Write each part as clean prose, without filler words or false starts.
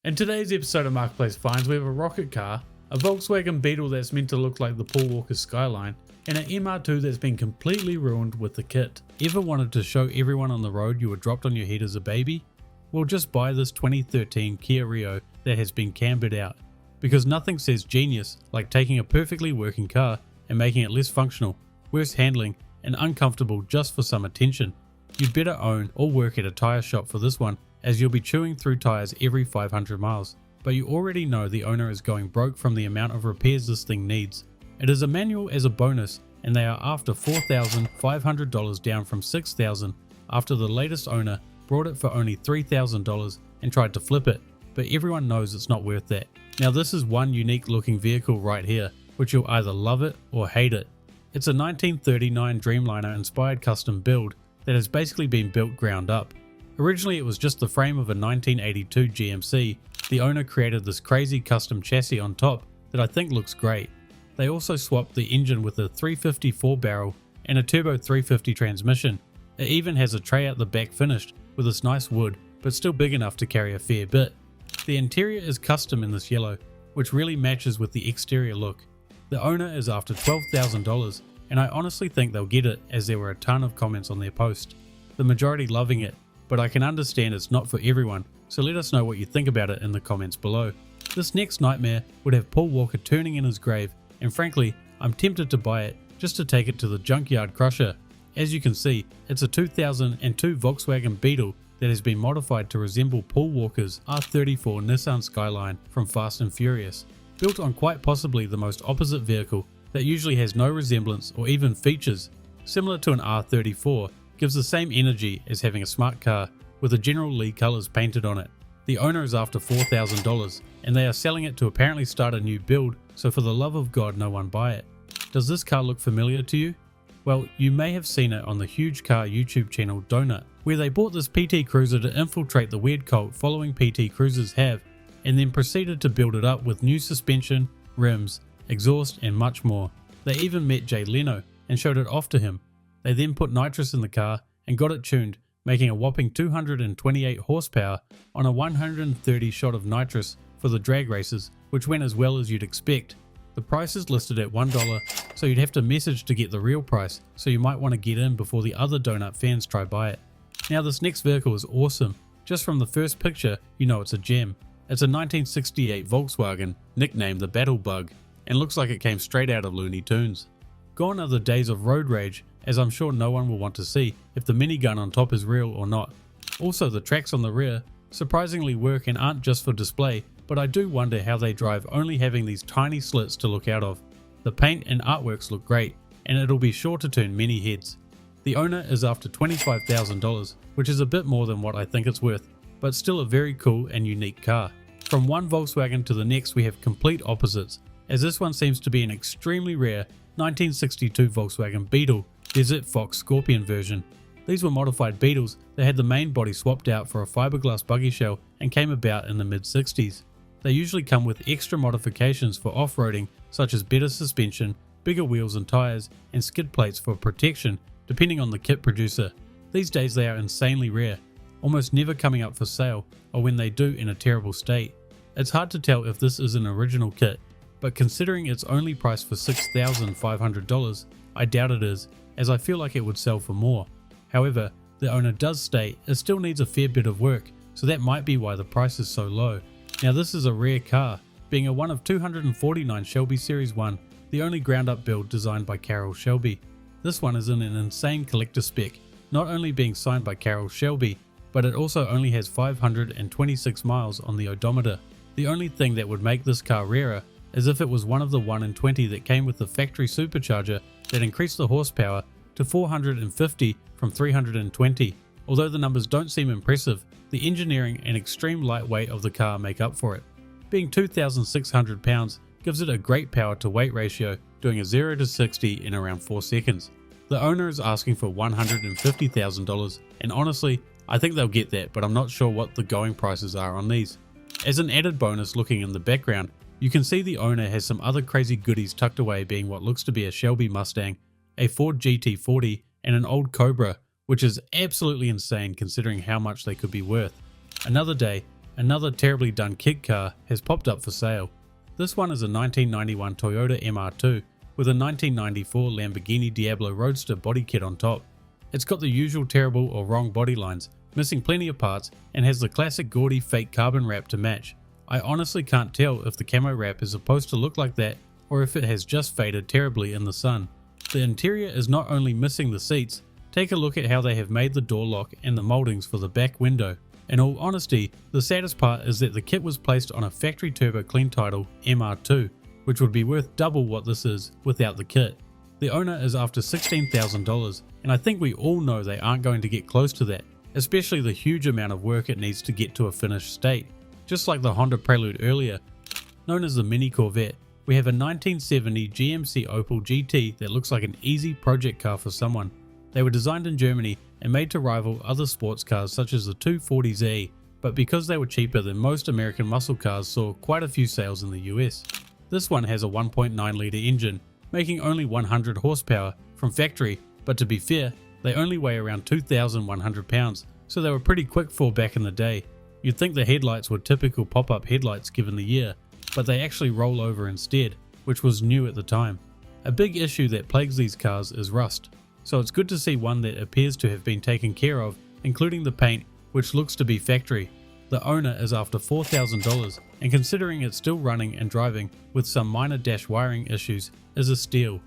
In today's episode of Marketplace Finds, we have a rocket car, a Volkswagen Beetle that's meant to look like the Paul Walker Skyline, and an MR2 that's been completely ruined with the kit. Ever wanted to show everyone on the road you were dropped on your head as a baby? Well, just buy this 2013 Kia Rio that has been cambered out, because nothing says genius like taking a perfectly working car and making it less functional, worse handling, and uncomfortable just for some attention. You'd better own or work at a tyre shop for this one, as you'll be chewing through tyres every 500 miles. But you already know the owner is going broke from the amount of repairs this thing needs. It is a manual as a bonus, and they are after $4,500 down from $6,000 after the latest owner brought it for only $3,000 and tried to flip it, but everyone knows it's not worth that. Now this is one unique looking vehicle right here, which you'll either love it or hate it. It's a 1939 Dreamliner inspired custom build that has basically been built ground up. Originally it was just the frame of a 1982 GMC. The owner created this crazy custom chassis on top that I think looks great. They also swapped the engine with a 350 4-barrel and a turbo 350 transmission. It even has a tray out the back finished with this nice wood, but still big enough to carry a fair bit. The interior is custom in this yellow, which really matches with the exterior look. The owner is after $12,000, and I honestly think they'll get it, as there were a ton of comments on their post. The majority loving it, but I can understand it's not for everyone, so let us know what you think about it in the comments below. This next nightmare would have Paul Walker turning in his grave, and frankly, I'm tempted to buy it just to take it to the junkyard crusher. As you can see, it's a 2002 Volkswagen Beetle that has been modified to resemble Paul Walker's R34 Nissan Skyline from Fast and Furious. Built on quite possibly the most opposite vehicle that usually has no resemblance or even features, similar to an R34, gives the same energy as having a smart car with the General Lee colours painted on it. The owner is after $4,000 and they are selling it to apparently start a new build, so for the love of God no one buy it. Does this car look familiar to you? Well, you may have seen it on the Huge Car YouTube channel Donut, where they bought this PT Cruiser to infiltrate the weird cult following PT Cruisers have, and then proceeded to build it up with new suspension, rims, exhaust and much more. They even met Jay Leno and showed it off to him. They then put nitrous in the car and got it tuned, making a whopping 228 horsepower on a 130 shot of nitrous for the drag races, which went as well as you'd expect. The price is listed at $1, so you'd have to message to get the real price, so you might want to get in before the other Donut fans try buy it. Now this next vehicle is awesome. Just from the first picture, you know it's a gem. It's a 1968 Volkswagen, nicknamed the Battle Bug, and looks like it came straight out of Looney Tunes. Gone are the days of road rage, as I'm sure no one will want to see if the minigun on top is real or not. Also, the tracks on the rear surprisingly work and aren't just for display, but I do wonder how they drive only having these tiny slits to look out of. The paint and artworks look great, and it'll be sure to turn many heads. The owner is after $25,000, which is a bit more than what I think it's worth, but still a very cool and unique car. From one Volkswagen to the next we have complete opposites, as this one seems to be an extremely rare 1962 Volkswagen Beetle Desert Fox Scorpion version. These were modified Beetles that had the main body swapped out for a fiberglass buggy shell and came about in the mid-60s. They usually come with extra modifications for off-roading, such as better suspension, bigger wheels and tyres, and skid plates for protection, depending on the kit producer. These days they are insanely rare, almost never coming up for sale, or when they do in a terrible state. It's hard to tell if this is an original kit, but considering it's only priced for $6,500, I doubt it is, as I feel like it would sell for more. However, the owner does state it still needs a fair bit of work, so that might be why the price is so low. Now this is a rare car, being a one of 249 Shelby Series 1, the only ground up build designed by Carroll Shelby. This one is in an insane collector spec, not only being signed by Carroll Shelby, but it also only has 526 miles on the odometer. The only thing that would make this car rarer is if it was one of the 1 in 20 that came with the factory supercharger that increased the horsepower to 450 from 320. Although the numbers don't seem impressive, the engineering and extreme lightweight of the car make up for it. Being 2,600 pounds gives it a great power to weight ratio, doing a 0 to 60 in around 4 seconds. The owner is asking for $150,000, and honestly, I think they'll get that, but I'm not sure what the going prices are on these. As an added bonus, looking in the background, you can see the owner has some other crazy goodies tucked away, being what looks to be a Shelby Mustang, a Ford GT40 and an old Cobra, which is absolutely insane considering how much they could be worth. Another day, Another terribly done kit car has popped up for sale. This one is a 1991 Toyota MR2 with a 1994 Lamborghini Diablo Roadster body kit on top. It's got the usual terrible or wrong body lines, missing plenty of parts, and has the classic gaudy fake carbon wrap to match. I honestly can't tell if the camo wrap is supposed to look like that or if it has just faded terribly in the sun. The interior is not only missing the seats, take a look at how they have made the door lock and the mouldings for the back window. In all honesty, the saddest part is that the kit was placed on a factory turbo clean title MR2, which would be worth double what this is without the kit. The owner is after $16,000, and I think we all know they aren't going to get close to that, especially the huge amount of work it needs to get to a finished state. Just like the Honda Prelude earlier, known as the Mini Corvette, we have a 1970 GMC Opel GT that looks like an easy project car for someone. They were designed in Germany and made to rival other sports cars such as the 240Z, but because they were cheaper than most American muscle cars, saw quite a few sales in the US. This one has a 1.9 litre engine, making only 100 horsepower from factory, but to be fair, they only weigh around 2,100 pounds, so they were pretty quick for back in the day. You'd think the headlights were typical pop-up headlights given the year, but they actually roll over instead, which was new at the time. A big issue that plagues these cars is rust, so it's good to see one that appears to have been taken care of, including the paint, which looks to be factory. The owner is after $4,000, and considering it's still running and driving with some minor dash wiring issues, is a steal.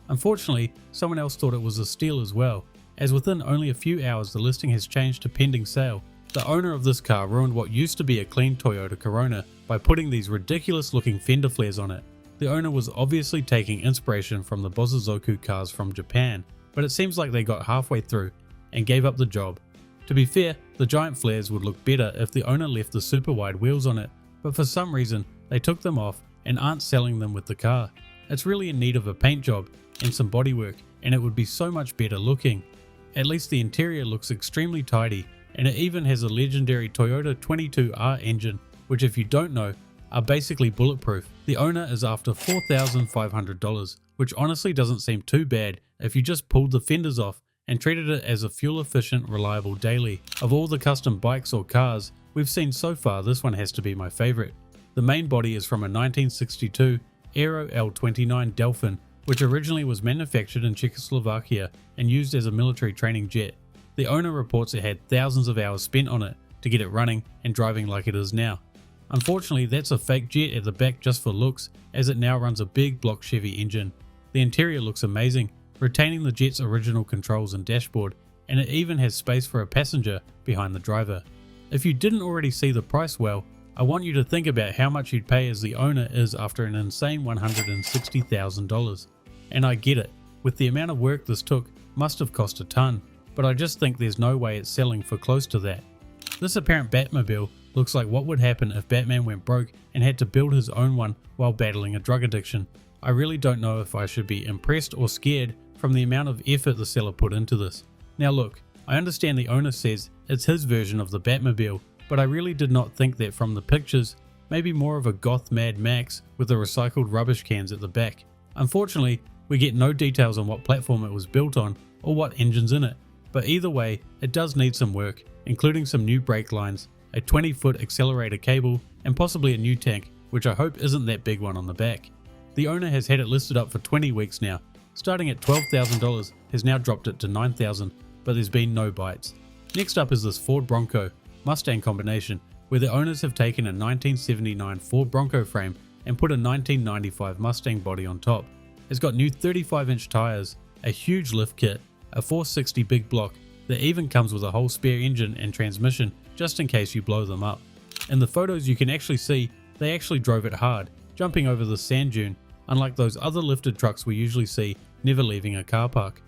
Unfortunately, someone else thought it was a steal as well, as within only a few hours the listing has changed to pending sale. The owner of this car ruined what used to be a clean Toyota Corona by putting these ridiculous looking fender flares on it. The owner was obviously taking inspiration from the Bosozoku cars from Japan, but it seems like they got halfway through and gave up the job. To be fair, the giant flares would look better if the owner left the super wide wheels on it, but for some reason they took them off and aren't selling them with the car. It's really in need of a paint job and some bodywork, and it would be so much better looking. At least the interior looks extremely tidy, and it even has a legendary Toyota 22R engine, which if you don't know, are basically bulletproof. The owner is after $4,500, which honestly doesn't seem too bad if you just pulled the fenders off and treated it as a fuel efficient, reliable daily. Of all the custom bikes or cars we've seen so far, this one has to be my favorite. The main body is from a 1962 Aero L29 Delphin, which originally was manufactured in Czechoslovakia and used as a military training jet. The owner reports it had thousands of hours spent on it to get it running and driving like it is now. Unfortunately, that's a fake jet at the back just for looks, as it now runs a big block Chevy engine. The interior looks amazing, retaining the jet's original controls and dashboard, and it even has space for a passenger behind the driver. If you didn't already see the price well, I want you to think about how much you'd pay as the owner is after an insane $160,000. And I get it, with the amount of work this took, must have cost a ton, but I just think there's no way it's selling for close to that. This apparent Batmobile looks like what would happen if Batman went broke and had to build his own one while battling a drug addiction. I really don't know if I should be impressed or scared from the amount of effort the seller put into this. Now look, I understand the owner says it's his version of the Batmobile, but I really did not think that from the pictures, maybe more of a goth Mad Max with the recycled rubbish cans at the back. Unfortunately, we get no details on what platform it was built on or what engine's in it, but either way, it does need some work, including some new brake lines, a 20-foot accelerator cable, and possibly a new tank, which I hope isn't that big one on the back. The owner has had it listed up for 20 weeks now, starting at $12,000, has now dropped it to $9,000, but there's been no bites. Next up is this Ford Bronco Mustang combination, where the owners have taken a 1979 Ford Bronco frame and put a 1995 Mustang body on top. It's got new 35-inch tires, a huge lift kit, a 460 big block that even comes with a whole spare engine and transmission just in case you blow them up. In the photos you can actually see they actually drove it hard, jumping over the sand dune, unlike those other lifted trucks we usually see never leaving a car park.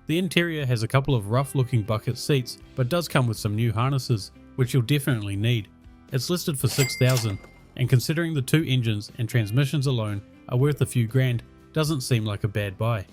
The interior has a couple of rough looking bucket seats, but does come with some new harnesses, which you'll definitely need. It's listed for $6,000, and considering the two engines and transmissions alone are worth a few grand, doesn't seem like a bad buy.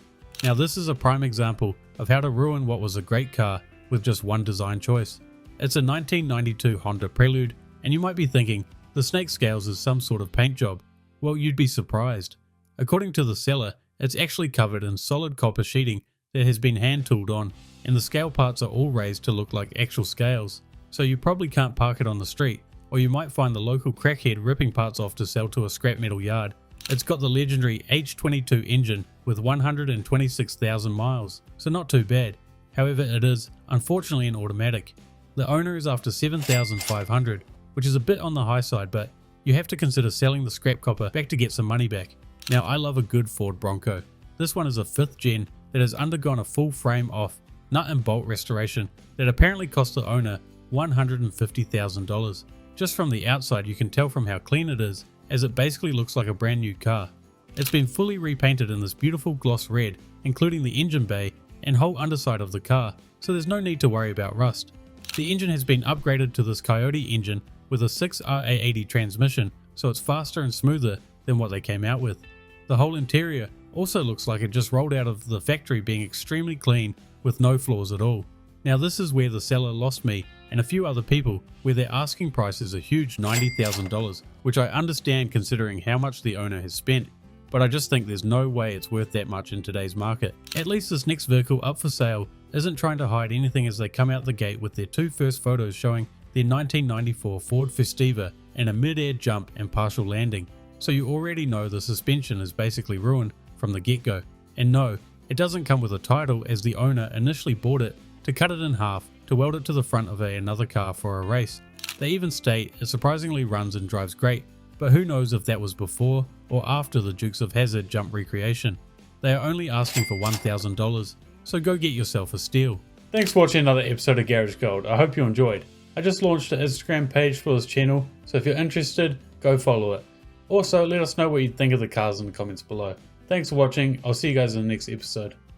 Now this is a prime example of how to ruin what was a great car with just one design choice. It's a 1992 Honda Prelude, and you might be thinking, the snake scales is some sort of paint job. Well, you'd be surprised. According to the seller, it's actually covered in solid copper sheeting that has been hand tooled on, and the scale parts are all raised to look like actual scales, so you probably can't park it on the street, or you might find the local crackhead ripping parts off to sell to a scrap metal yard. It's got the legendary H22 engine with 126,000 miles, so not too bad. However, it is, unfortunately, an automatic. The owner is after 7,500, which is a bit on the high side, but you have to consider selling the scrap copper back to get some money back. Now, I love a good Ford Bronco. This one is a 5th gen that has undergone a full frame off, nut and bolt restoration that apparently cost the owner $150,000. Just from the outside you can tell from how clean it is, as it basically looks like a brand new car. It's been fully repainted in this beautiful gloss red, including the engine bay and whole underside of the car, so there's no need to worry about rust. The engine has been upgraded to this Coyote engine with a 6RA80 transmission, so it's faster and smoother than what they came out with. The whole interior also looks like it just rolled out of the factory, being extremely clean with no flaws at all. Now this is where the seller lost me and a few other people, where their asking price is a huge $90,000, which I understand considering how much the owner has spent, but I just think there's no way it's worth that much in today's market. At least this next vehicle up for sale isn't trying to hide anything, as they come out the gate with their two first photos showing their 1994 Ford Festiva and a mid-air jump and partial landing, so you already know the suspension is basically ruined from the get-go. And no, it doesn't come with a title, as the owner initially bought it to cut it in half to weld it to the front of another car for a race. They even state it surprisingly runs and drives great, but who knows if that was before or after the Dukes of Hazzard jump recreation. They are only asking for $1,000, so go get yourself a steal. Thanks for watching another episode of Garage Gold. I hope you enjoyed. I just launched an Instagram page for this channel, so if you're interested, go follow it. Also, let us know what you think of the cars in the comments below. Thanks for watching. I'll see you guys in the next episode.